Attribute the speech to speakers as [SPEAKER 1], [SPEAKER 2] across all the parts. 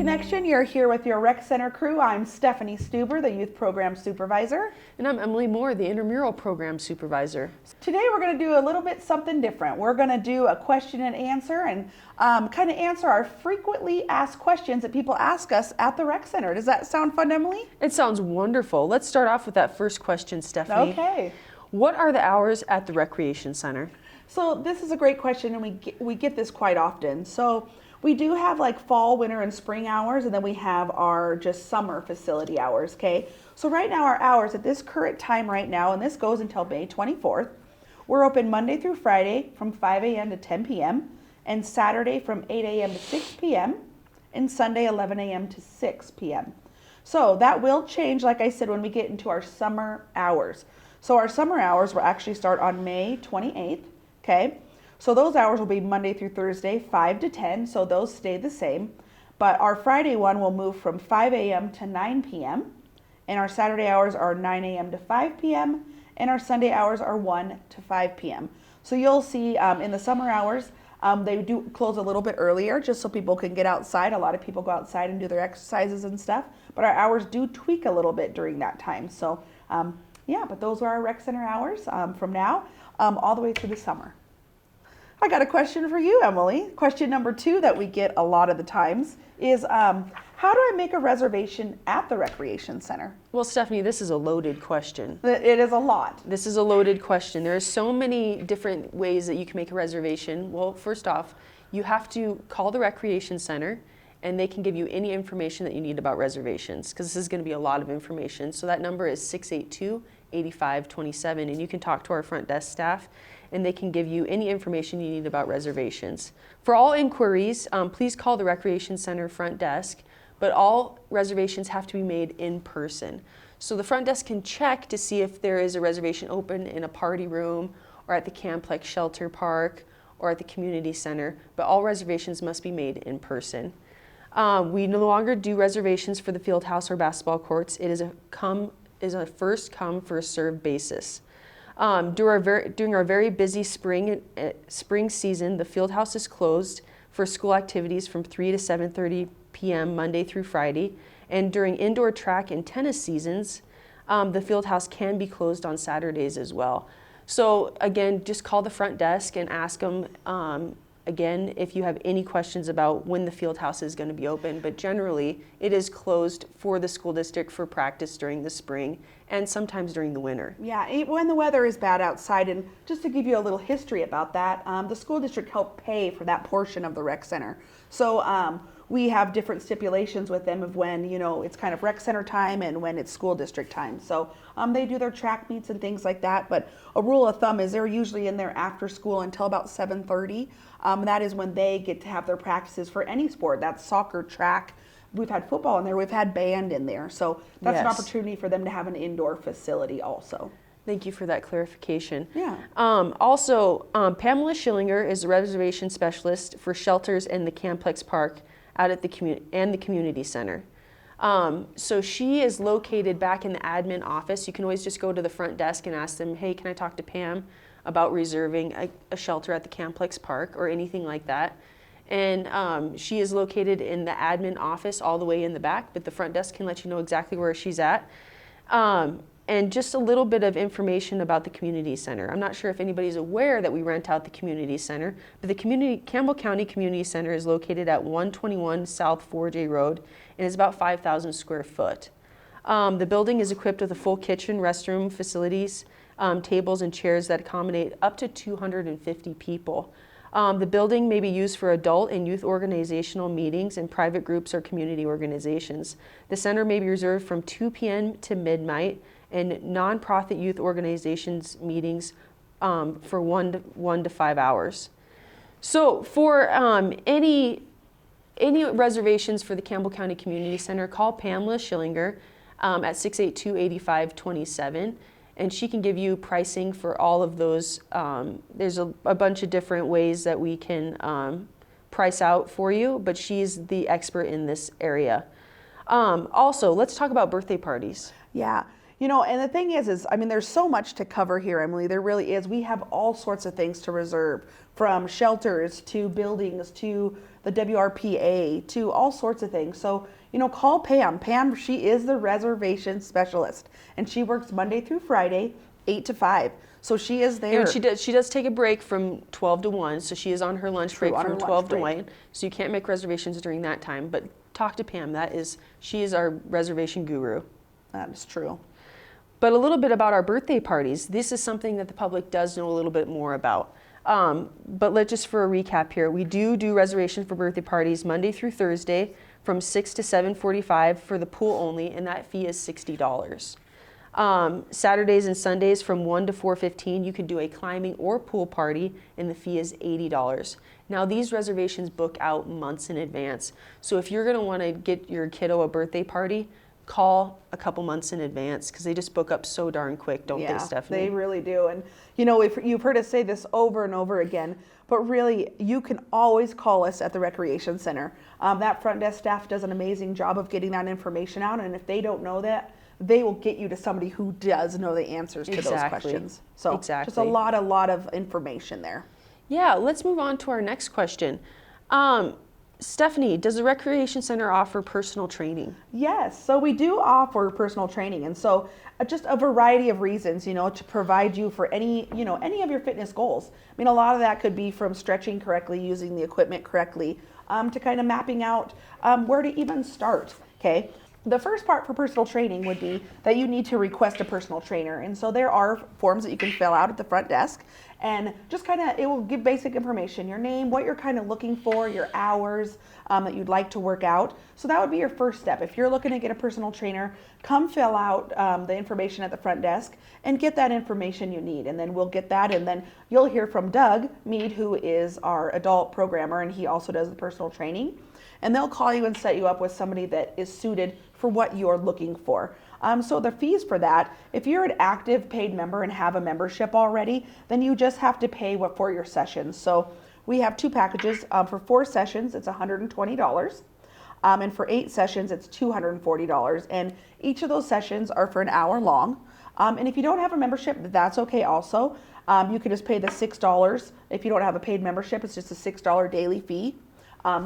[SPEAKER 1] Connection. You're here with your Rec Center crew. I'm Stephanie Stuber, the Youth Program Supervisor.
[SPEAKER 2] And I'm Emily Moore, the Intramural Program Supervisor.
[SPEAKER 1] Today we're going to do a little bit something different. We're going to do a question and answer and kind of answer our frequently asked questions that people ask us at the Rec Center. Does that sound fun, Emily?
[SPEAKER 2] It sounds wonderful. Let's start off with that first question, Stephanie.
[SPEAKER 1] Okay.
[SPEAKER 2] What are the hours at the Recreation Center?
[SPEAKER 1] So this is a great question, and we get this quite often. So we do have like fall, winter, and spring hours, and then we have our just summer facility hours, okay? So right now our hours at this current time right now, and this goes until May 24th, we're open Monday through Friday from 5 a.m. to 10 p.m., and Saturday from 8 a.m. to 6 p.m., and Sunday 11 a.m. to 6 p.m. So that will change, like I said, when we get into our summer hours. So our summer hours will actually start on May 28th, okay? So those hours will be Monday through Thursday, 5 to 10, so those stay the same. But our Friday one will move from 5 a.m. to 9 p.m. And our Saturday hours are 9 a.m. to 5 p.m. And our Sunday hours are 1 to 5 p.m. So you'll see in the summer hours, they do close a little bit earlier just so people can get outside. A lot of people go outside and do their exercises and stuff. But our hours do tweak a little bit during that time. So yeah, but those are our Rec Center hours from now all the way through the summer. I got a question for you, Emily. Question number 2 that we get a lot of the times is, how do I make a reservation at the Recreation Center?
[SPEAKER 2] Well, Stephanie, this is a loaded question.
[SPEAKER 1] It is a lot.
[SPEAKER 2] This is a loaded question. There are so many different ways that you can make a reservation. Well, first off, you have to call the Recreation Center, and they can give you any information that you need about reservations, because this is going to be a lot of information. So that number is 682-8527, and you can talk to our front desk staff, and they can give you any information you need about reservations. For all inquiries, please call the Recreation Center front desk, but all reservations have to be made in person. So the front desk can check to see if there is a reservation open in a party room or at the Camplex Shelter Park or at the community center, but all reservations must be made in person. We no longer do reservations for the field house or basketball courts. It is a first come, first served basis. During our very busy spring season, the field house is closed for school activities from 3 to 7:30 p.m. Monday through Friday. And during indoor track and tennis seasons, the field house can be closed on Saturdays as well. So again, just call the front desk and ask them again if you have any questions about when the field house is going to be open. But generally, it is closed for the school district for practice during the spring and sometimes during the winter.
[SPEAKER 1] Yeah, when the weather is bad outside, and just to give you a little history about that, the school district helped pay for that portion of the rec center. So we have different stipulations with them of when, you know, it's kind of rec center time and when it's school district time. So they do their track meets and things like that, but a rule of thumb is they're usually in there after school until about 7:30. That is when they get to have their practices for any sport. That's soccer, track. We've had football in there. We've had band in there. So that's an opportunity for them to have an indoor facility also.
[SPEAKER 2] Thank you for that clarification.
[SPEAKER 1] Yeah.
[SPEAKER 2] Also, Pamela Schillinger is a reservation specialist for shelters in the Camplex Park out at the community center. So she is located back in the admin office. You can always just go to the front desk and ask them, hey, can I talk to Pam about reserving a shelter at the Camplex Park or anything like that. And she is located in the admin office all the way in the back, but the front desk can let you know exactly where she's at. And just a little bit of information about the community center. I'm not sure if anybody's aware that we rent out the community center, but the Campbell County Community Center is located at 121 South 4J Road and is about 5,000 square foot. The building is equipped with a full kitchen, restroom, facilities, tables and chairs that accommodate up to 250 people. The building may be used for adult and youth organizational meetings and private groups or community organizations. The center may be reserved from 2 p.m. to midnight, and nonprofit youth organizations meetings for 1 to 5 hours. So for any reservations for the Campbell County Community Center, call Pamela Schillinger at 682-8527. And she can give you pricing for all of those. There's a bunch of different ways that we can price out for you, but she's the expert in this area. Also, let's talk about birthday parties.
[SPEAKER 1] Yeah. You know, and the thing is, I mean, there's so much to cover here, Emily. There really is. We have all sorts of things to reserve, from shelters to buildings to the WRPA to all sorts of things. So, you know, call Pam. Pam, she is the reservation specialist, and she works Monday through Friday, 8 to 5. So she is there.
[SPEAKER 2] And she does take a break from 12 to 1, so she is on her lunch break from 12 to 1. So you can't make reservations during that time, but talk to Pam. She is our reservation guru.
[SPEAKER 1] That is true.
[SPEAKER 2] But a little bit about our birthday parties. This is something that the public does know a little bit more about. But just for a recap here, we do reservations for birthday parties Monday through Thursday from 6 to 7:45 for the pool only, and that fee is $60. Saturdays and Sundays from 1 to 4:15, you can do a climbing or pool party, and the fee is $80. Now, these reservations book out months in advance. So if you're going to want to get your kiddo a birthday party, call a couple months in advance, because they just book up so darn quick, don't they, Stephanie?
[SPEAKER 1] They really do. And you know, if you've heard us say this over and over again, but really, you can always call us at the Recreation Center. That front desk staff does an amazing job of getting that information out, and if they don't know that, they will get you to somebody who does know the answers to those questions. So just a lot of information there.
[SPEAKER 2] Yeah, let's move on to our next question. Stephanie, does the Recreation Center offer personal training?
[SPEAKER 1] Yes, so we do offer personal training, and so just a variety of reasons, you know, to provide you for any of your fitness goals. I mean, a lot of that could be from stretching correctly, using the equipment correctly, to kind of mapping out where to even start, okay? The first part for personal training would be that you need to request a personal trainer. And so there are forms that you can fill out at the front desk, and just it will give basic information, your name, what you're kind of looking for, your hours that you'd like to work out. So that would be your first step. If you're looking to get a personal trainer, come fill out the information at the front desk and get that information you need. And then we'll get that, and then you'll hear from Doug Mead, who is our adult programmer, and he also does the personal training. And they'll call you and set you up with somebody that is suited for what you're looking for. So the fees for that, if you're an active paid member and have a membership already, then you just have to pay for your sessions. So we have two packages. For 4 sessions, it's $120. And for 8 sessions, it's $240. And each of those sessions are for an hour long. And if you don't have a membership, that's okay also. You can just pay the $6. If you don't have a paid membership, it's just a $6 daily fee.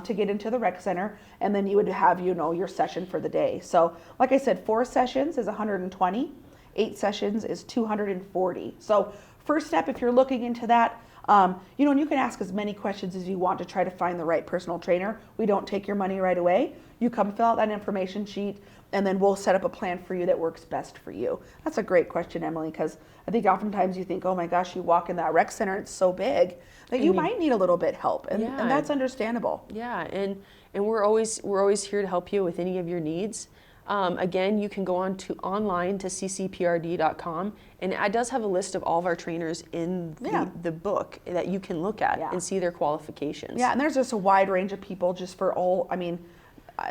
[SPEAKER 1] To get into the rec center, and then you would have, your session for the day. So like I said, 4 sessions is $120, 8 sessions is $240. So first step, if you're looking into that, and you can ask as many questions as you want to try to find the right personal trainer. We don't take your money right away. You come fill out that information sheet, and then we'll set up a plan for you that works best for you. That's a great question, Emily, because I think oftentimes you think, oh my gosh, you walk in that rec center, it's so big, that you might need a little bit help, and that's understandable.
[SPEAKER 2] Yeah, and we're always here to help you with any of your needs. Again, you can go online to ccprd.com, and it does have a list of all of our trainers in the book that you can look at and see their qualifications.
[SPEAKER 1] Yeah, and there's just a wide range of people just for all,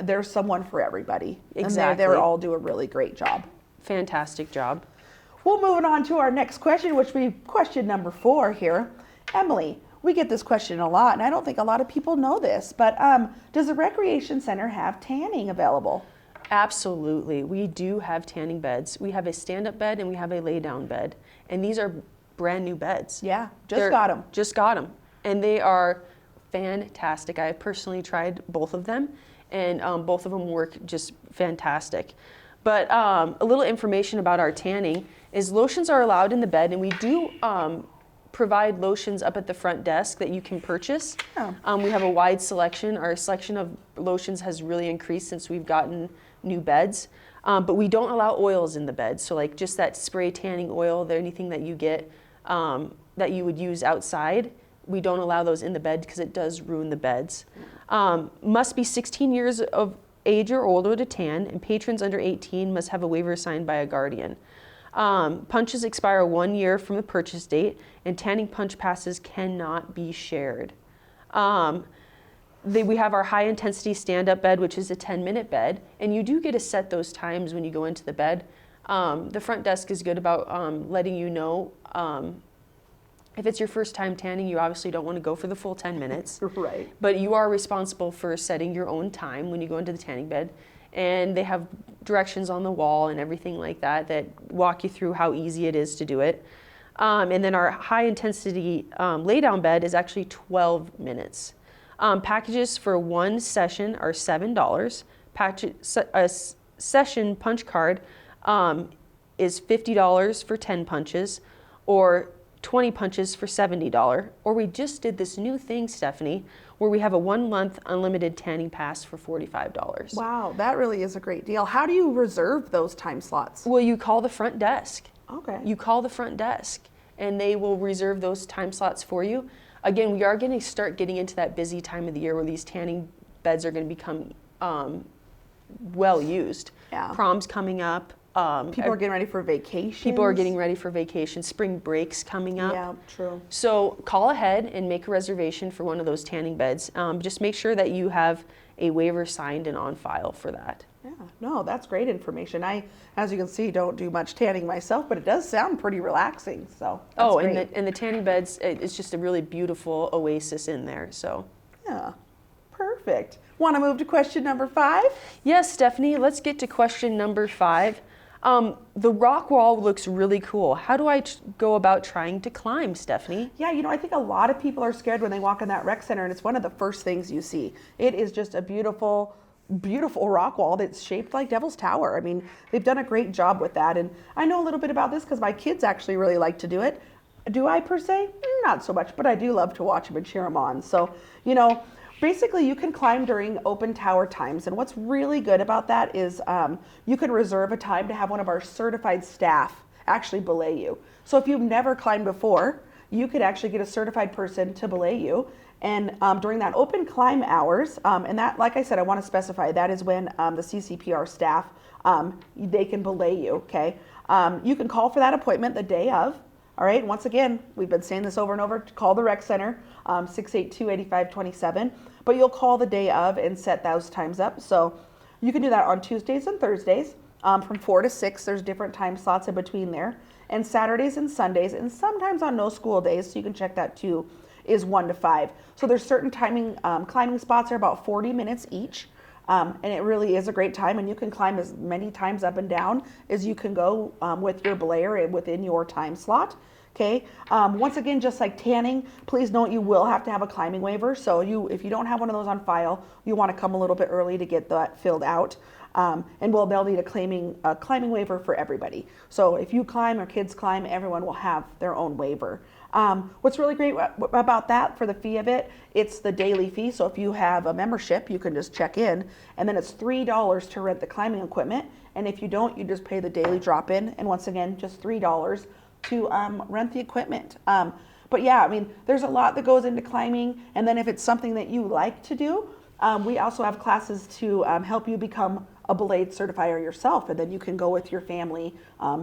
[SPEAKER 1] there's someone for everybody.
[SPEAKER 2] Exactly.
[SPEAKER 1] And they all do a really great job.
[SPEAKER 2] Fantastic job.
[SPEAKER 1] Well, moving on to our next question, which will be question number 4 here. Emily, we get this question a lot, and I don't think a lot of people know this, but does the Recreation Center have tanning available?
[SPEAKER 2] Absolutely. We do have tanning beds. We have a stand-up bed and we have a lay-down bed. And these are brand new beds.
[SPEAKER 1] Yeah, got them.
[SPEAKER 2] Just got them. And they are fantastic. I personally tried both of them, and both of them work just fantastic. But a little information about our tanning is lotions are allowed in the bed, and we do provide lotions up at the front desk that you can purchase. Oh. We have a wide selection. Our selection of lotions has really increased since we've gotten new beds. But we don't allow oils in the bed. So like just that spray tanning oil, anything that you get that you would use outside, we don't allow those in the bed because it does ruin the beds. Must be 16 years of age or older to tan, and patrons under 18 must have a waiver signed by a guardian. Punches expire 1 year from the purchase date, and tanning punch passes cannot be shared. We have our high intensity stand-up bed, which is a 10-minute bed, and you do get to set those times when you go into the bed. The front desk is good about letting you know if it's your first time tanning, you obviously don't want to go for the full 10 minutes.
[SPEAKER 1] Right.
[SPEAKER 2] But you are responsible for setting your own time when you go into the tanning bed. and they have directions on the wall and everything like that that walk you through how easy it is to do it. And then our high intensity lay down bed is actually 12 minutes. Packages for one session are $7. A session punch card is $50 for 10 punches, or 20 punches for $70. Or we just did this new thing, Stephanie, where we have a 1 month unlimited tanning pass for $45.
[SPEAKER 1] Wow, that really is a great deal. How do you reserve those time slots?
[SPEAKER 2] Well, you call the front desk.
[SPEAKER 1] Okay.
[SPEAKER 2] You call the front desk and they will reserve those time slots for you. Again, we are going to start getting into that busy time of the year where these tanning beds are going to become well used.
[SPEAKER 1] Yeah.
[SPEAKER 2] Prom's coming up.
[SPEAKER 1] People are getting ready for vacation.
[SPEAKER 2] People are getting ready for vacation. Spring break's coming up.
[SPEAKER 1] Yeah, true.
[SPEAKER 2] So call ahead and make a reservation for one of those tanning beds. Just make sure that you have a waiver signed and on file for that.
[SPEAKER 1] Yeah, no, that's great information. I, as you can see, don't do much tanning myself, but it does sound pretty relaxing. So that's great.
[SPEAKER 2] And the tanning beds, it's just a really beautiful oasis in there. So
[SPEAKER 1] yeah, perfect. Want to move to question number 5?
[SPEAKER 2] yes, Stephanie, let's get to question number 5. The rock wall looks really cool. How do I go about trying to climb, Stephanie?
[SPEAKER 1] Yeah, I think a lot of people are scared when they walk in that rec center, and it's one of the first things you see. It is just a beautiful, beautiful rock wall that's shaped like Devil's Tower. I mean, they've done a great job with that, and I know a little bit about this because my kids actually really like to do it. Do I per se? Not so much, but I do love to watch them and cheer them on. So, basically, you can climb during open tower times, and what's really good about that is you can reserve a time to have one of our certified staff actually belay you. So if you've never climbed before, you could actually get a certified person to belay you, and during that open climb hours, and that, like I said, I want to specify, that is when the CCPR staff, they can belay you, okay? You can call for that appointment the day of. All right, once again, we've been saying this over and over, call the rec center, 682-8527, but you'll call the day of and set those times up. So you can do that on Tuesdays and Thursdays from 4 to 6. There's different time slots in between there. And Saturdays and Sundays, and sometimes on no school days, so you can check that too, is 1 to 5. So there's certain timing, climbing spots are about 40 minutes each. And it really is a great time, and you can climb as many times up and down as you can go with your belayer and within your time slot. Okay. Once again, just like tanning, please note you will have to have a climbing waiver. So if you don't have one of those on file, you want to come a little bit early to get that filled out. And they'll need a climbing waiver for everybody. So if you climb or kids climb, everyone will have their own waiver. What's really great about that, for the fee of it, it's the daily fee. So if you have a membership, you can just check in, and then it's $3 to rent the climbing equipment. And if you don't, you just pay the daily drop-in. And once again, just $3 to rent the equipment. But yeah, I mean, there's a lot that goes into climbing. And then if it's something that you like to do, we also have classes to help you become a belayed certifier yourself, and then you can go with your family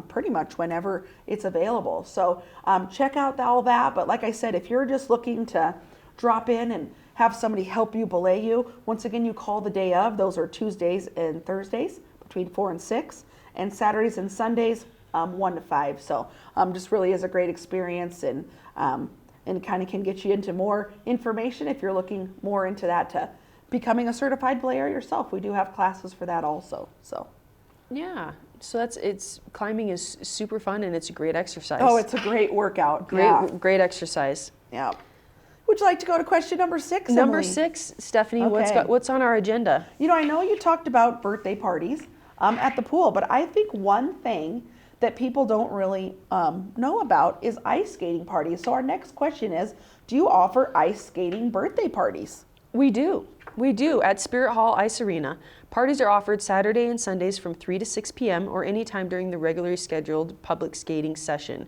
[SPEAKER 1] pretty much whenever it's available. So check out all that. But like I said, if you're just looking to drop in and have somebody help you belay you, once again, you call the day of. Those are Tuesdays and Thursdays between 4 and 6, and Saturdays and Sundays 1 to 5. So just really is a great experience, and kind of can get you into more information if you're looking more into that to becoming a certified belayer yourself. We do have classes for that also. So
[SPEAKER 2] yeah, so climbing is super fun, and it's a great exercise.
[SPEAKER 1] Oh, it's a great workout.
[SPEAKER 2] Great exercise.
[SPEAKER 1] Yeah. Would you like to go to question number 6?
[SPEAKER 2] Number
[SPEAKER 1] Emily?
[SPEAKER 2] 6, Stephanie.
[SPEAKER 1] Okay.
[SPEAKER 2] What's on our agenda?
[SPEAKER 1] I know you talked about birthday parties at the pool, but I think one thing that people don't really know about is ice skating parties. So our next question is, do you offer ice skating birthday parties?
[SPEAKER 2] We do. At Spirit Hall Ice Arena. Parties are offered Saturday and Sundays from 3 to 6 p.m. or anytime during the regularly scheduled public skating session.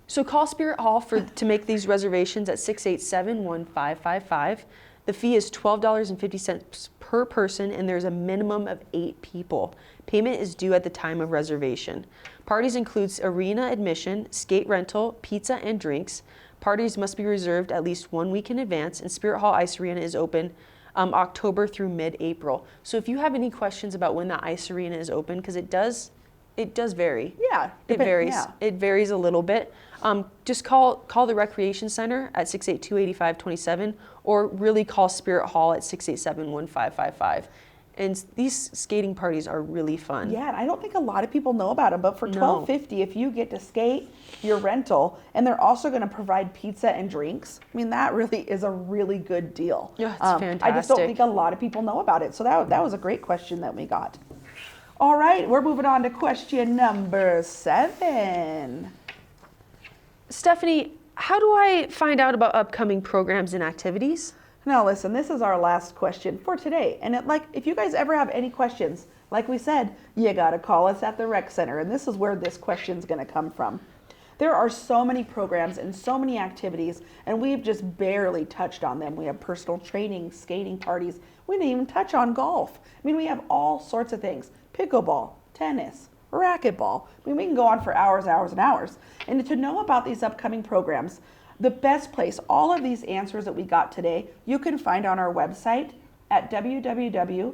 [SPEAKER 2] So call Spirit Hall to make these reservations at 687-1555. The fee is $12.50 per person, and there's a minimum of 8 people. Payment is due at the time of reservation. Parties includes arena admission, skate rental, pizza, and drinks. Parties must be reserved at least 1 week in advance, and Spirit Hall Ice Arena is open October through mid-April. So if you have any questions about when the ice arena is open, because it does vary.
[SPEAKER 1] Yeah.
[SPEAKER 2] It varies.
[SPEAKER 1] Yeah.
[SPEAKER 2] It varies a little bit. Just call the Recreation Center at 682-8527, or really call Spirit Hall at 687-1555. And these skating parties are really fun.
[SPEAKER 1] Yeah, and I don't think a lot of people know about them, but for
[SPEAKER 2] No.
[SPEAKER 1] $12.50, if you get to skate, your rental, and they're also going to provide pizza and drinks, I mean, that really is a really good deal.
[SPEAKER 2] Yeah, it's
[SPEAKER 1] I just don't
[SPEAKER 2] fantastic.
[SPEAKER 1] think a lot of people know about it. So that was a great question that we got. All right, we're moving on to question number 7.
[SPEAKER 2] Stephanie, how do I find out about upcoming programs and activities?
[SPEAKER 1] Now listen, this is our last question for today. And if you guys ever have any questions, like we said, you gotta call us at the rec center. And this is where this question's gonna come from. There are so many programs and so many activities, and we've just barely touched on them. We have personal training, skating parties. We didn't even touch on golf. I mean, we have all sorts of things. Pickleball, tennis, racquetball. I mean, we can go on for hours, hours, and hours. And to know about these upcoming programs, the best place, all of these answers that we got today, you can find on our website at www.ccprd.com.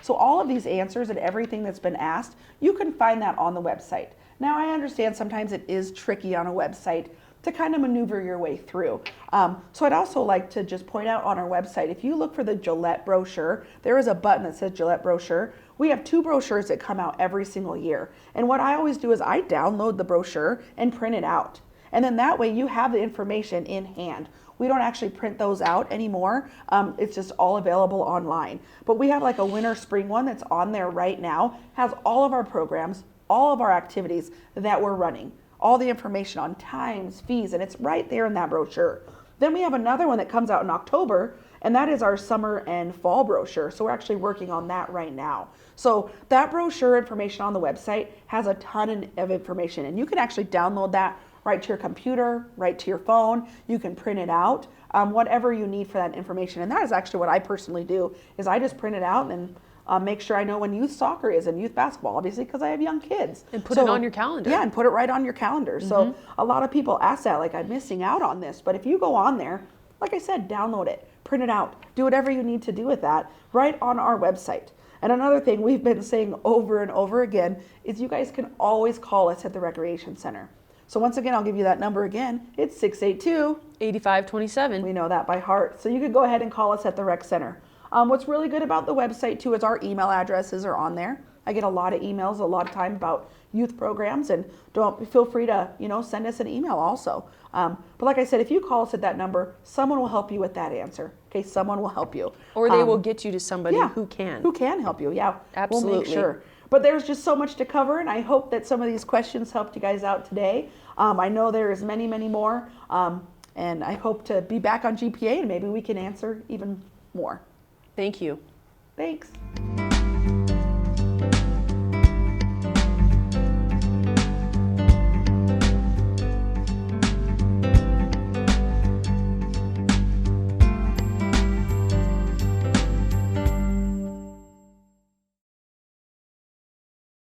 [SPEAKER 1] So all of these answers and everything that's been asked, you can find that on the website. Now, I understand sometimes it is tricky on a website to kind of maneuver your way through. So I'd also like to just point out on our website, if you look for the Gillette brochure, there is a button that says Gillette brochure. We have 2 brochures that come out every single year. And what I always do is I download the brochure and print it out. And then that way you have the information in hand. We don't actually print those out anymore. It's just all available online. But we have like a winter spring one that's on there right now, has all of our programs, all of our activities that we're running, all the information on times, fees, and it's right there in that brochure. Then we have another one that comes out in October, and that is our summer and fall brochure. So we're actually working on that right now. So that brochure information on the website has a ton of information, and you can actually download that right to your computer, right to your phone. You can print it out, whatever you need for that information. And that is actually what I personally do, is I just print it out and make sure I know when youth soccer is and youth basketball, obviously, because I have young kids.
[SPEAKER 2] And put it on your calendar.
[SPEAKER 1] Yeah, and put it right on your calendar. So a lot of people ask that, like, I'm missing out on this. But if you go on there, like I said, download it, print it out, do whatever you need to do with that right on our website. And another thing we've been saying over and over again is you guys can always call us at the Recreation Center. So once again, I'll give you that number again. It's 682-8527. We know that by heart. So you could go ahead and call us at the Rec Center. What's really good about the website too is our email addresses are on there. I get a lot of emails a lot of time about youth programs, and feel free to send us an email also. But like I said, if you call us at that number, someone will help you with that answer. Okay, someone will help you.
[SPEAKER 2] Or they will get you to somebody who can.
[SPEAKER 1] Who can help you, yeah.
[SPEAKER 2] Absolutely.
[SPEAKER 1] We'll make sure. But there's just so much to cover, and I hope that some of these questions helped you guys out today. I know there's many, many more, and I hope to be back on GPA, and maybe we can answer even more.
[SPEAKER 2] Thank you.
[SPEAKER 1] Thanks.